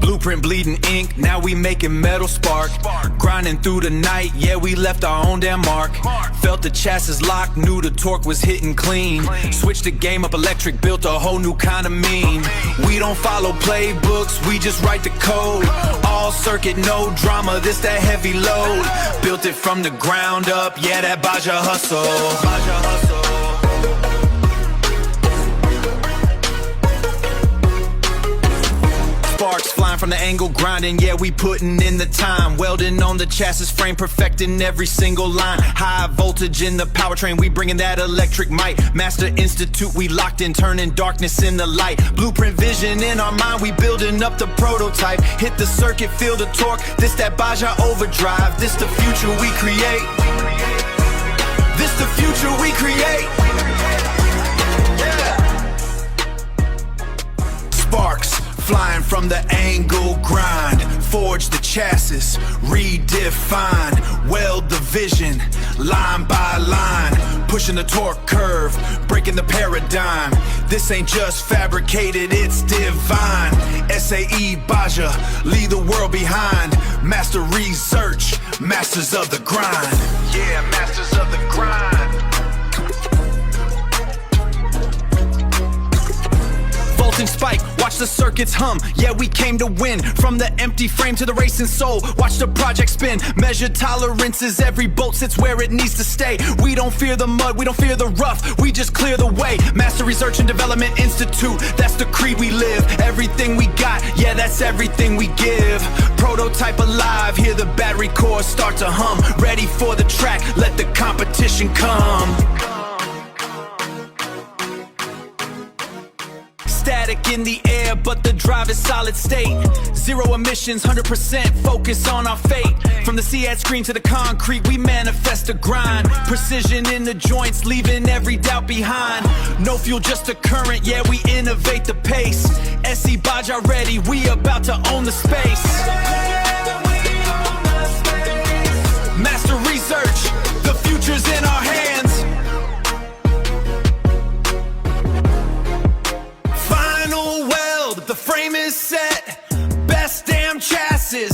Blueprint bleeding ink, now we making metal spark. Grinding through the night, yeah, we left our own damn mark. Felt the chassis lock, knew the torque was hitting clean. Switched the game up electric, built a whole new kind of mean. We don't follow playbooks, we just write the code. All circuit, no drama, this that heavy load. Built it from the ground up, yeah, that Baja hustle. Sparks flying from the angle, grinding, yeah, we putting in the time. Welding on the chassis frame, perfecting every single line. High voltage in the powertrain, we bringing that electric might. Master Institute, we locked in, turning darkness into light. Blueprint vision in our mind, we building up the prototype. Hit the circuit, feel the torque, this that Baja overdrive. This the future we create. This the future we create. Yeah. Sparks flying from the angle, grind. Forge the chassis, redefine. Weld the vision, line by line. Pushing the torque curve, breaking the paradigm. This ain't just fabricated, it's divine. SAE Baja, leave the world behind. Master research, masters of the grind. Yeah, masters of the grind. Vaulting spike, watch the circuits hum. Yeah, we came to win. From the empty frame to the racing soul, watch the project spin. Measure tolerances, every bolt sits where it needs to stay. We don't fear the mud, we don't fear the rough, we just clear the way. Master Research and Development Institute, that's the creed we live. Everything we got, yeah, that's everything we give. Prototype alive, hear the battery core start to hum. Ready for the track, let the competition come. Static in the air, but the drive is solid state. Zero emissions, 100% focus on our fate. From the CAD screen to the concrete, we manifest the grind. Precision in the joints, leaving every doubt behind. No fuel, just a current, yeah, we innovate the pace. SAE Baja ready, we about to own the space. Master Research, the future's in our hands. The frame is set, best damn chassis.